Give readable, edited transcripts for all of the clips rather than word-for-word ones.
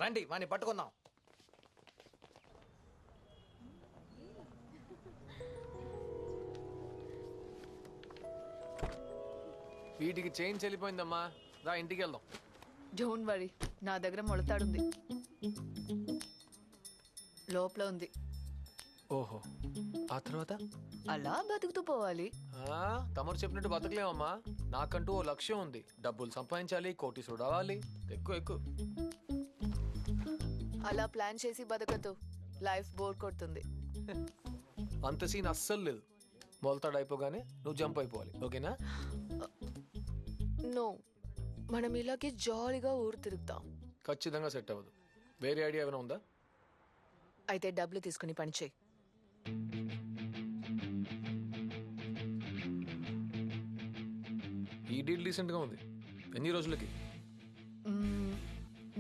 రండి వాడిని పట్టుకుందాం. వీటికి చైన్ చెల్లిపోయిందమ్మా, రా ఇంటికి వెళ్దాం. డోంట్ వరీ, నా దగ్గర మొలతాడుంది, లోపల ఉంది. ఓహో, ఆ తర్వాత అలా బతుకుతూ పోవాలి. తమరు చెప్పినట్టు బతకలేమమ్మా. నాకంటూ ఓ లక్ష్యం ఉంది. డబ్బులు సంపాదించాలి, కోటి చూడవాలి. ఎక్కువ ఎక్కువ అలా ప్లాన్ చేసి బతకదు, లైఫ్ బోర్ కొడుతుంది. అంత సీన్ అస్సలు లేదు. మొలతాడు అయిపోగానే నువ్వు జంప్ అయిపోవాలి, ఓకేనా? నో, మనం ఇలాగే జాలీగా ఊరు తిరుగుతాం. ఖచ్చితంగా సెట్ అవ్వదు. వేరే ఐడియా ఏమైనా ఉందా? అయితే డబ్బులు తీసుకుని పని చేయి. ఈ డీల్ డీసెంట్గా ఉంది. ఎన్ని రోజులకి?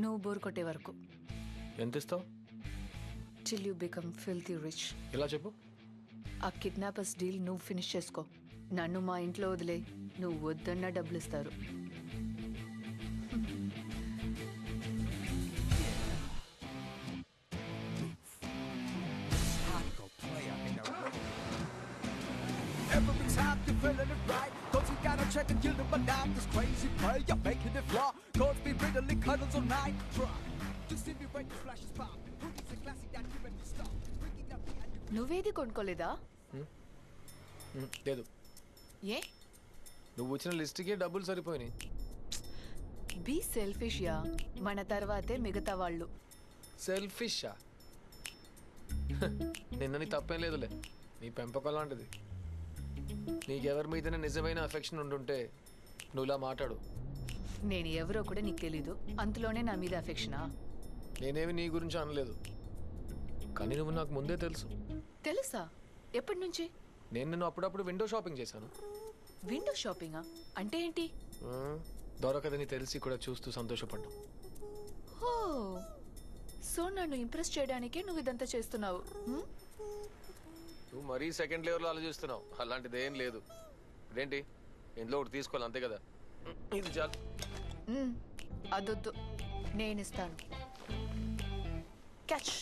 నువ్వు బోర్ కొట్టే వరకు. ఎంత ఇస్తావు? Till you become filthy rich. ఇలా చెప్పు. ఆ కిడ్నాపర్స్ డీల్ నువ్వు ఫినిష్ చేసుకో. నన్ను మా ఇంట్లో వదిలే, నువ్వు వద్దన్నా డబ్బులు ఇస్తారు. Every time you're feeling it right, cause you gotta check and yield them out. This crazy play, you're making it flaw. Cause me really cuddles all night. Try to see me when the flashes pop. Who's a classic that you ready to stop? Bringing up the end. నువ్వేది కొనుక్కోలేదా? లేదు. ఏ? నువ్వు వచ్చిన లిస్ట్కి డబ్బులు సరిపోయినాయి. Be selfish yeah, మన తర్వాతే మిగతా వాళ్ళు. సెల్ఫిషా? నిన్న నీ తప్పేం లేదులే, నీ పెంపకం లాంటిది. నీకెవరి మీదనే నిజమైన అఫెక్షన్ ఉండుంటే నువ్వు ఇలా మాట్లాడు. నేను ఎవరో కూడా నీకు తెలీదు, అంతలోనే నా మీద అఫెక్షనా? నేనేమి నీ గురించి అనలేదు, కానీ నువ్వు నాకు ముందే తెలుసు. తెలుసా? ఎప్పటి నుంచి? నేను నిన్ను అప్పుడప్పుడు విండో షాపింగ్ చేశాను. విండో షాపింగా అంటే ఏంటి? దొరకదని తెలిసి కూడా చూస్తూ సంతోషపడ్డాం. ఓ, సో నన్ను ఇంప్రెస్ చేయడానికే నువ్వు ఇదంతా చేస్తున్నావు. నువ్వు మరీ సెకండ్ లెవెల్లో ఆలోచిస్తున్నావు. అలాంటిది ఏం లేదు. ఇదేంటి, ఇంట్లో ఒకటి తీసుకోవాలి అంతే కదా. ఇది చాలు. అదొద్దు, నేను ఇస్తాను. క్యాచ్.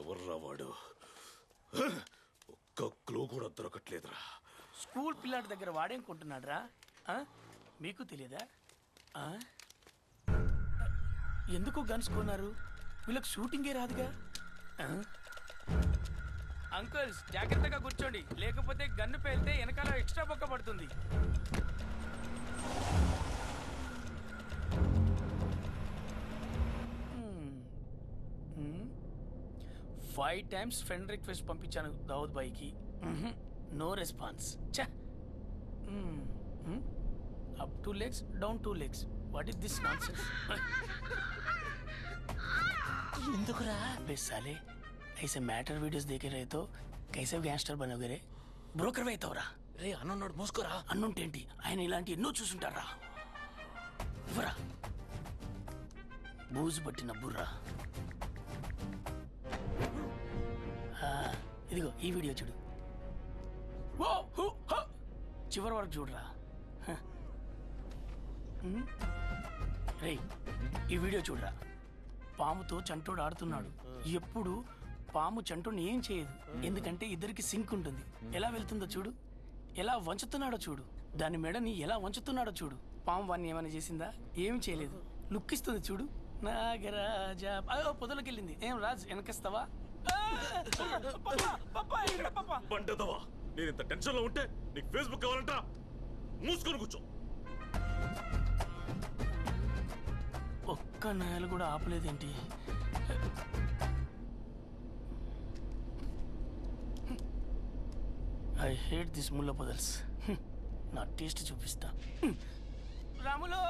ఎవర్రా వాడు? ఒక్క క్లూ కూడా దొరకట్లేదురా. స్కూల్ పిల్లాడి దగ్గర వాడేం కొంటున్నాడు రా? మీకు తెలియదా? ఎందుకు గన్స్ కొన్నారు? వీళ్ళకి షూటింగే రాదుగా. అంకుల్స్ జాగ్రత్తగా కూర్చోండి, లేకపోతే గన్ను పేలితే వెనకాల ఎక్స్ట్రా బొక్క పడుతుంది. 5 times ఫ్రెండ్ రిక్వెస్ట్ పంపించాను దావుద్ బాయ్కి, నో రెస్పాన్స్. చా, up 2 legs, down 2 legs. What is this nonsense? ఎందుకురా బెస్సాలే? ऐसे मैटर वीडियोस देखे रहे तो कैसे गैंगस्टर बनोगे रे? బ్రోకర్ అవుతావురా రే. అన్నున్నాడు మూసుకోరా. అన్నుంటేంటి, ఆయన ఇలాంటి ఎన్నో చూసుంటారా. ఇవ్వరా బూజు పట్టిన బుర్రా. ఇదిగో ఈ వీడియో చూడు, చివరి వరకు చూడరా. రే ఈ వీడియో చూడరా. పాముతో చంటోడు ఆడుతున్నాడు. ఎప్పుడు పాము చంటోని ఏం చేయదు, ఎందుకంటే ఇద్దరికి సింక్ ఉంటుంది. ఎలా వెళ్తుందో చూడు, ఎలా వంచుతున్నాడో చూడు, దాని మెడని ఎలా వంచుతున్నాడో చూడు. పాము వాడిని ఏమైనా చేసిందా? ఏమి చేయలేదు. లుక్ ఇస్తుంది చూడు. నాగరాజా పొదలోకి వెళ్ళింది. ఏం రాజ్ వెనకిస్తావా? బండదవా, నేను ఇంత టెన్షన్ లో ఉంటే నీకు ఫేస్బుక్ కావాలంట? మూసుకొని కూర్చో. ఒక్క నేల కూడా ఆపలేదేంటి? ఐ హేట్ దిస్ ముల్ల పొదల్స్. నా టేస్ట్ చూపిస్తా. రాములో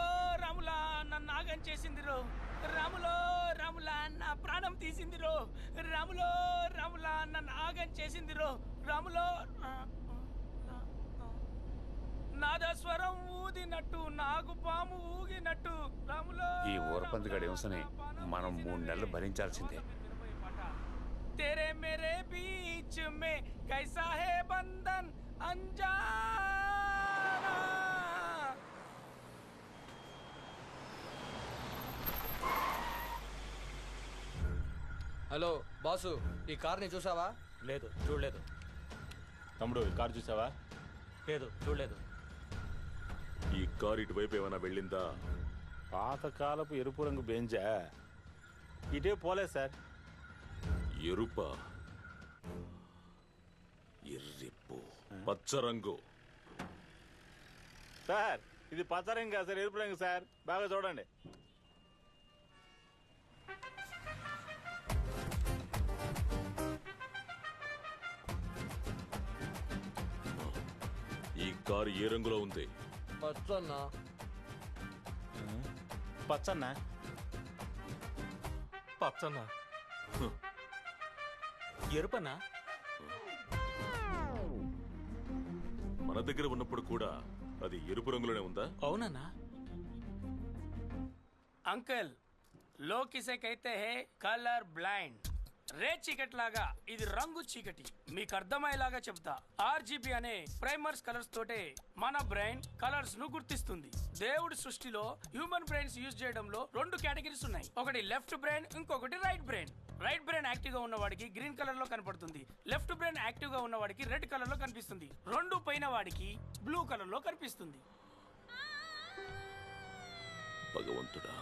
రాములా నన్ను ఆగం చేసింది రో. రాములో రాములా నా ప్రాణం తీసింది రో. రాములో రాములా నన్ను ఆగం చేసింది రో. రాములో నాదస్వరం ఊదినట్టు, నాగు పాము ఊగినట్టు. రాములో ఈ ఊరపందిగాడు హింసని మనం 3 నెలలు భరించాల్సిందే. तेरे मेरे बीच में कैसा है बंधन अनजाना. హలో బాసు, ఈ కార్ని చూసావా? లేదు, చూడలేదు. తమ్ముడు ఈ కారు చూసావా? లేదు, చూడలేదు. ఈ కారు ఇటువైపు ఏమైనా వెళ్ళిందా? పాతకాలపు ఎరుపు రంగు బెంజా ఇటే పోలేదు సార్. ఎరుప, ఎర్రిప్పు, పచ్చ రంగు. సార్ ఇది పచ్చ రంగు కాదు సార్, ఎరుపు రంగు సార్. బాగా చూడండి. ఈ కారు ఏ రంగులో ఉంది? పచ్చన్నా. పచ్చన్నా? పచ్చన్నా? ఎరుపన్నా? మన దగ్గర ఉన్నప్పుడు కూడా అది ఎరుపు రంగులోనే ఉందా? అవునన్నా. అంకల్, లో కిసే కైతే హే కలర్ బ్లైండ్. రే చీకటి లాగా ఇది రంగు చీకటి. మీకు అర్థమయ్యేలాగా చెప్తా. ఆర్జీబీ అనే ప్రైమర్స్ కలర్స్ తోటే మన బ్రెయిన్ కలర్స్ ను గుర్తిస్తుంది. దేవుడి సృష్టిలో హ్యూమన్ బ్రెయిన్స్ యూజ్ చేయడంలో 2 కేటగిరీస్ ఉన్నాయి. ఒకటి లెఫ్ట్ బ్రెయిన్, ఇంకొకటి right brain. Right brain active గా ఉన్నవాడికి గ్రీన్ కలర్ లో కనపడుతుంది. లెఫ్ట్ బ్రెయిన్ యాక్టివ్ గా ఉన్నవాడికి రెడ్ కలర్ లో కనిపిస్తుంది. 2 పైన వాడికి బ్లూ కలర్ లో కనిపిస్తుంది. భగవంతుడా,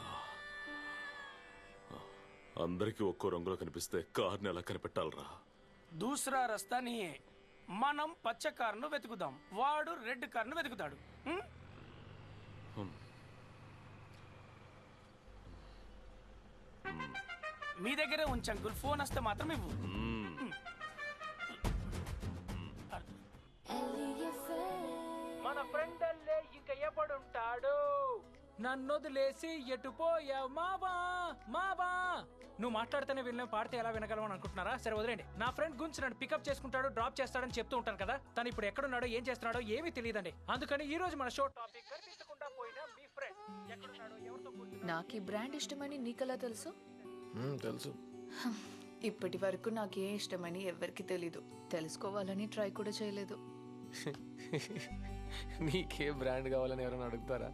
అందరికీ ఒక్కో రంగులో కనిపిస్తే కార్ని ఎలా కనిపెట్టాలరా? దూసరా రస్తా నీయే. మనం పచ్చ కారును వెతుకుదాం, వాడు రెడ్ కారును వెతుకుతాడు. మీ దగ్గరే ఉంచంకుల్, ఫోన్ వస్తే మాత్రం ఇవ్వు. మన ఫ్రెండ్ అల్లే ఇంకా ఎప్పుడుంటాడు? నన్నొదిలేసి ఎటు పోయావు మావా మావా. నువ్వు మాట్లాడితేనే వినలేం, పాడితే ఎలా వినగలవని అనుకుంటున్నారా? సరే వదిలేండి. నా ఫ్రెండ్ గురించి నన్ను పికప్ చేసుకుంటాడు, డ్రాప్ చేస్తాడని చెప్తూ ఉంటాను కదా. తను ఇప్పుడు ఎక్కడున్నాడో ఏం చేస్తున్నాడో ఏమీ తెలియదండి. అందుకని ఈ రోజు మన షో టాపిక్ కనిపించకుండా పోయిన మీ ఫ్రెండ్ ఎక్కడున్నాడో, ఎవరితో కూర్చున్నాడో. నాకు ఈ బ్రాండ్ ఇష్టమని నీకెలా తెలుసు? తెలుసు. ఇప్పటి వరకు నాకే ఇష్టమని ఎవరికి తెలీదు. తెలుసుకోవాలని ట్రై కూడా చేయలేదు. నీకే బ్రాండ్ కావాలని ఎవరైనా అడుగుతారా?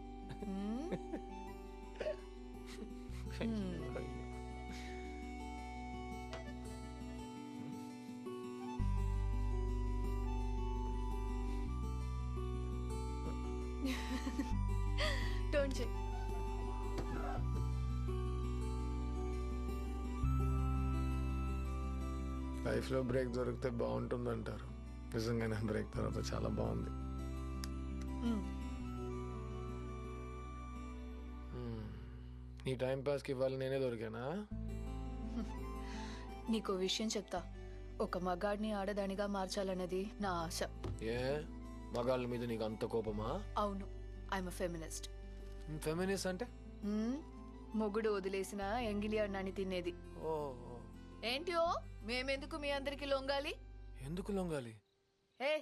Don't check. లైఫ్లో బ్రేక్ దొరికితే బాగుంటుందంటారు. నిజంగానే బ్రేక్ తర్వాత చాలా బాగుంది. నీ టైం పాస్కి ఇవ్వాలి నేనే దొరికానా? నీకో విషయం చెప్తా. ఒక మగాడిని ఆడదానిగా మార్చాలన్నది నా ఆశ. ఏ మగాళ్ళ మీద నీకు అంత కోపమా? అవును, ఐఎమ్ ఎ ఫెమినిస్ట్. ఫెమినిస్ట్ అంటే? మొగుడు వదిలేసిన ఎంగిలి అన్నాన్ని తినేది. ఓ, ఏంటి ఓ, మేమెందుకు మీ అందరికి లొంగాలి? ఎందుకు లొంగాలి? ఏ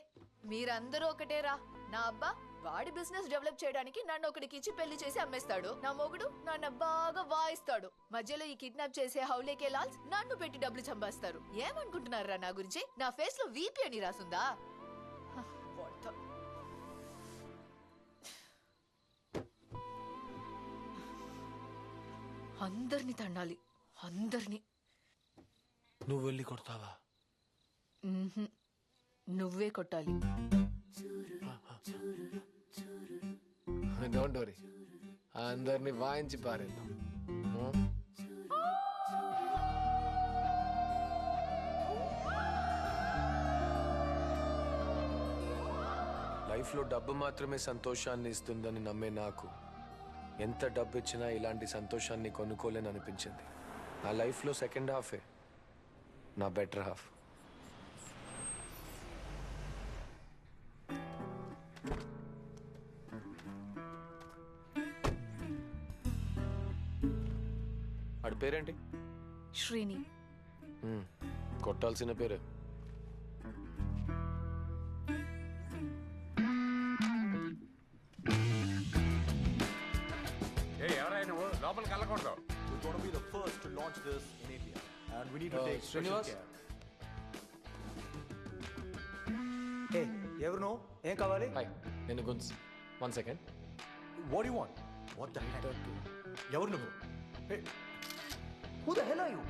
మీరందరూ ఒకటేరా. నా అబ్బా వాడి బిజినెస్ డెవలప్ చేయడానికి నన్ను ఒకడికి ఇచ్చి పెళ్లి చేసి అమ్మేస్తాడు. నా మొగుడు నన్ను బాగా వాయిస్తాడు. మధ్యలో ఈ కిడ్నాప్ చేసే హౌలేకే లాల్స్ నన్ను పెట్టి డబ్బులు చంపేస్తారు. ఏమనుకుంటున్నారా నా గురించి? నా ఫేస్ లో వీపీ అని రాసుందా? అందరిని తండాలి, అందరినీ. నువ్వు వెళ్ళి కొడతావా? నువ్వే కొట్టాలి. డోంట్ వరీ, అందరినీ వాయించి పారేద్దాం. లైఫ్లో డబ్బు మాత్రమే సంతోషాన్ని ఇస్తుందని నమ్మే నాకు ఎంత డబ్బు ఇచ్చినా ఇలాంటి సంతోషాన్ని కొనుక్కోలేని అనిపించింది. నా లైఫ్లో సెకండ్ హాఫే నా బెటర్ హాఫ్. వాడి పేరేంటి? శ్రీని. కొట్టాల్సిన పేరే. నువ్వు లోపలికి వెళ్ళకూడదు. We're going to be the first to launch this in India, and we need to take special Srinivas? care. ఎవరు నువ్వు ఏం కావాలి హాయ్ నేను గున్స్ 1 second. What you want what the hell ఎవరు నువ్వు who the hell are you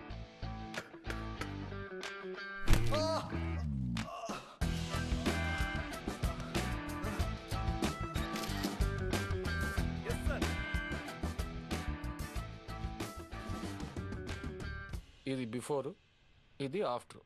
ఇది before, ఇది ఆఫ్టర్.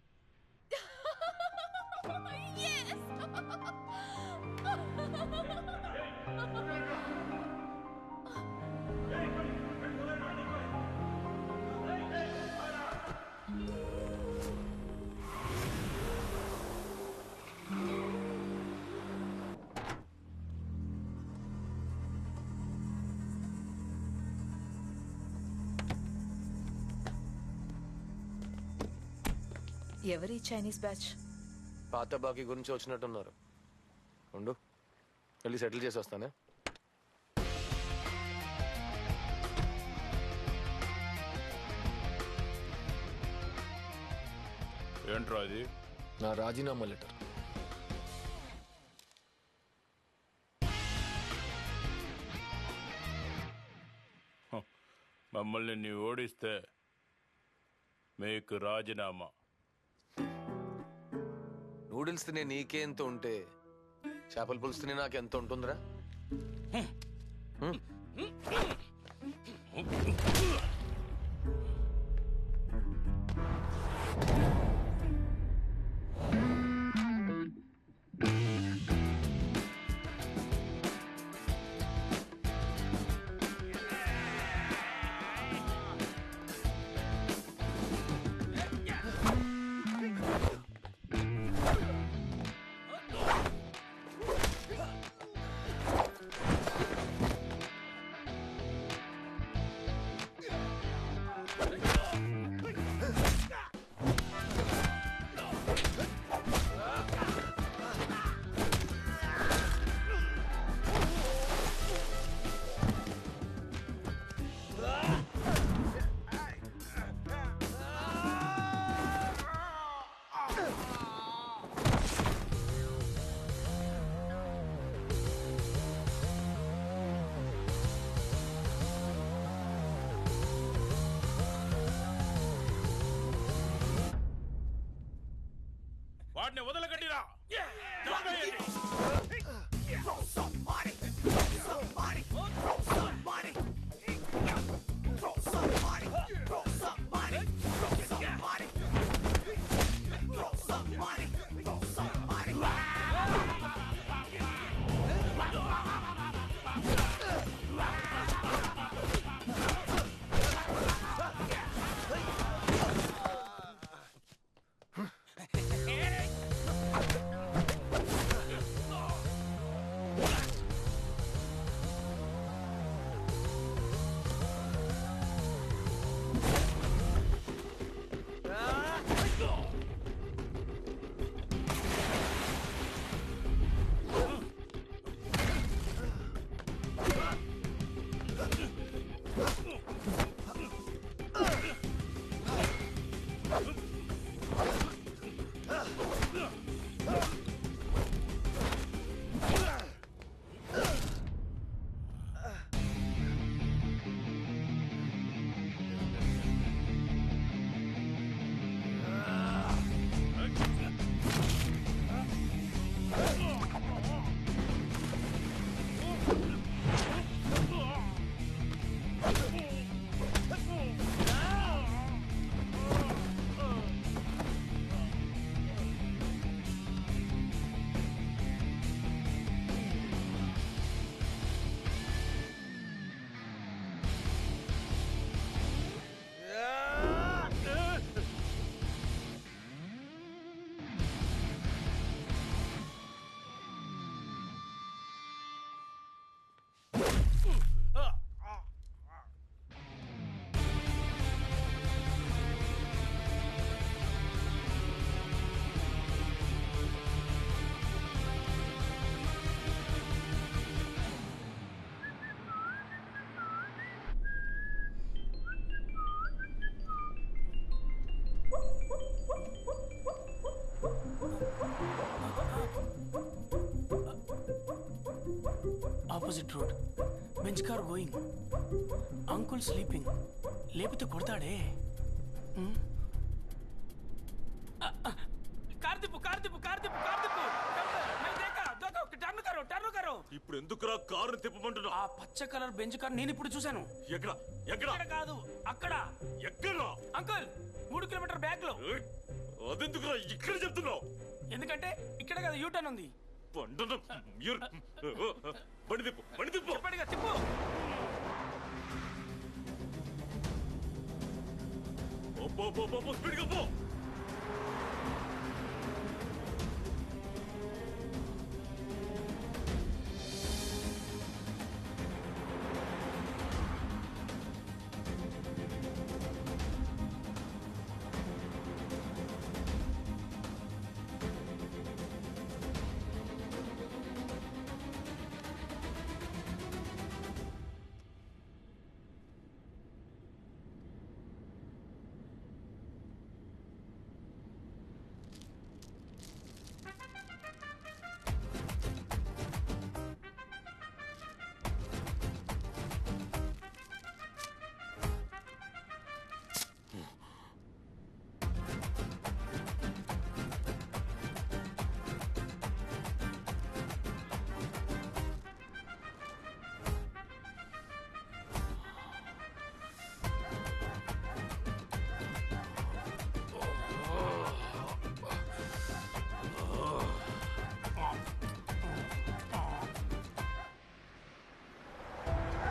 ఎవరి చైనీస్ బ్యాచ్? పాత బాకీ గురించి వచ్చినట్టున్నారు. ఉండు, వెళ్ళి సెటిల్ చేసి వస్తానే. ఏంట్రా అది? నా రాజీనామా లెటర్. మమ్మల్ని నీవు ఓడిస్తే మీకు రాజీనామా. నూడిల్స్ తినే నీకే ఎంత ఉంటే చేపల పులుసు తినే నాకు ఎంత ఉంటుందిరా? వాడిని వదలగట్టిరా. Opposite road bench car going uncle sleeping లేకపోతే కొడతాడే కార్ తిప్పు కార్ తిప్పు కార్ తిప్పు కార్ తిప్పు టర్న్ కరో ఇప్పుడు ఎందుకురా కారు తిప్పమంటున్నా? ఆ పచ్చ కలర్ బెంచ్ కార్ నేను ఇప్పుడు చూశాను. ఎక్కడ ఎక్కడ ఇక్కడ కాదు అక్కడ. ఎక్కడ అంకుల్ 3 కిలోమీటర్ బ్యాక్ లో. అదెందుకురా ఇక్కడ చెప్తున్నావు? ఎందుకంటే ఇక్కడ కదా యూటర్న్ ఉంది. బండి తిప్పు బండి తిప్పు. చెప్పండిగా తిప్పు. స్పీడ్గా పో.